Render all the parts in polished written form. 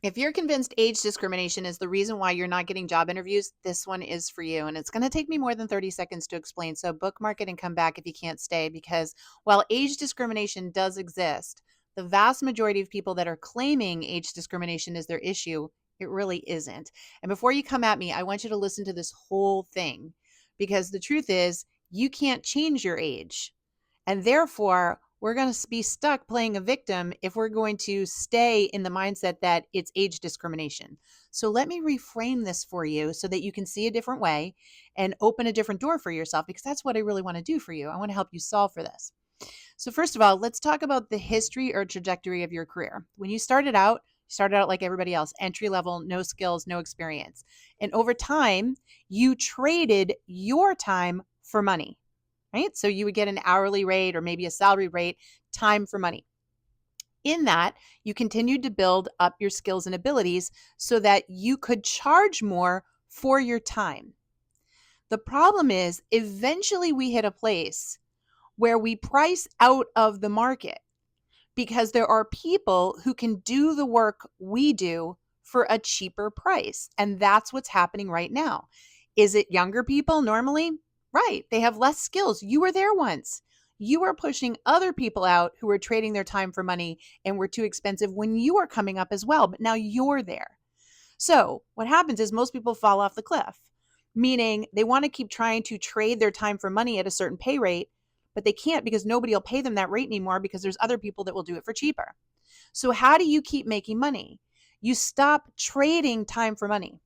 If you're convinced age discrimination is the reason why you're not getting job interviews, this one is for you. And it's going to take me more than 30 seconds to explain. So bookmark it and come back if you can't stay, because while age discrimination does exist, the vast majority of people that are claiming age discrimination is their issue, it really isn't. And before you come at me, I want you to listen to this whole thing, because the truth is you can't change your age. And therefore, we're going to be stuck playing a victim if we're going to stay in the mindset that it's age discrimination. So let me reframe this for you so that you can see a different way and open a different door for yourself, because that's what I really want to do for you. I want to help you solve for this. So first of all, let's talk about the history or trajectory of your career. When you started out like everybody else, entry level, no skills, no experience. And over time, you traded your time for money, right? So you would get an hourly rate or maybe a salary rate, time for money. In that, you continued to build up your skills and abilities so that you could charge more for your time. The problem is, eventually we hit a place where we price out of the market because there are people who can do the work we do for a cheaper price. And that's what's happening right now. Is it younger people normally? Right. They have less skills. You were there once. You were pushing other people out who were trading their time for money and were too expensive when you were coming up as well. But now you're there. So what happens is most people fall off the cliff, meaning they want to keep trying to trade their time for money at a certain pay rate, but they can't because nobody will pay them that rate anymore because there's other people that will do it for cheaper. So how do you keep making money? You stop trading time for money.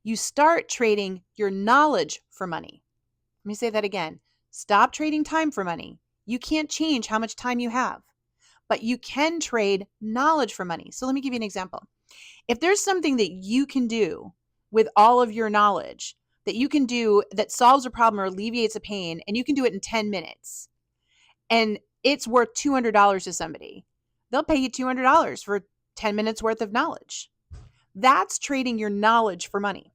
You start trading your knowledge for money. Let me say that again. Stop trading time for money. You can't change how much time you have, but you can trade knowledge for money. So let me give you an example. If there's something that you can do with all of your knowledge that you can do that solves a problem or alleviates a pain, and you can do it in 10 minutes, and it's worth $200 to somebody, they'll pay you $200 for 10 minutes worth of knowledge. That's trading your knowledge for money.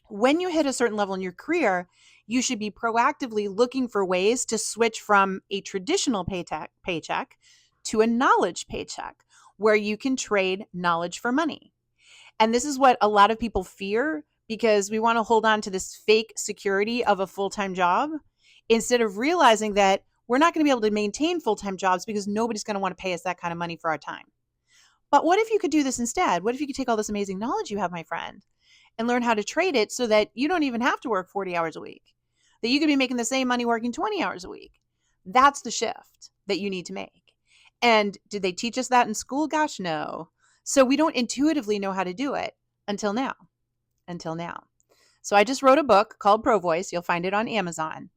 When you hit a certain level in your career, you should be proactively looking for ways to switch from a traditional paycheck to a knowledge paycheck where you can trade knowledge for money. And this is what a lot of people fear, because we want to hold on to this fake security of a full-time job instead of realizing that we're not going to be able to maintain full-time jobs because nobody's going to want to pay us that kind of money for our time. But what if you could do this instead? What if you could take all this amazing knowledge you have, my friend, and learn how to trade it so that you don't even have to work 40 hours a week, that you could be making the same money working 20 hours a week? That's the shift that you need to make. And did they teach us that in school? Gosh, no. So we don't intuitively know how to do it until now. So I just wrote a book called Pro Voice. You'll find it on Amazon.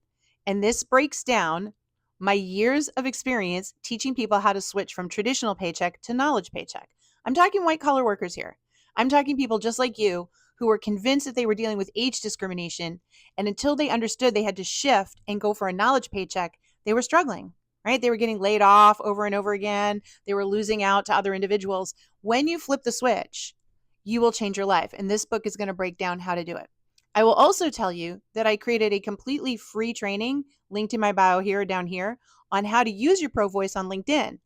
And this breaks down my years of experience teaching people how to switch from traditional paycheck to knowledge paycheck. I'm talking white collar workers here. I'm talking people just like you who were convinced that they were dealing with age discrimination. And until they understood they had to shift and go for a knowledge paycheck, they were struggling, right? They were getting laid off over and over again. They were losing out to other individuals. When you flip the switch, you will change your life. And this book is going to break down how to do it. I will also tell you that I created a completely free training linked in my bio here or down here on how to use your Pro Voice on LinkedIn.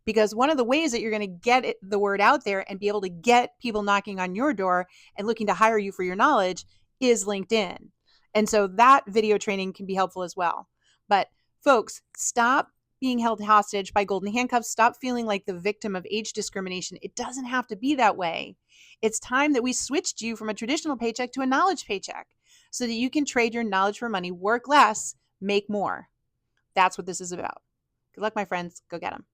Because one of the ways that you're going to get the word out there and be able to get people knocking on your door and looking to hire you for your knowledge is LinkedIn. And so that video training can be helpful as well. But folks, stop being held hostage by golden handcuffs. Stop feeling like the victim of age discrimination. It doesn't have to be that way. It's time that we switched you from a traditional paycheck to a knowledge paycheck so that you can trade your knowledge for money, work less, make more. That's what this is about. Good luck, my friends. Go get them.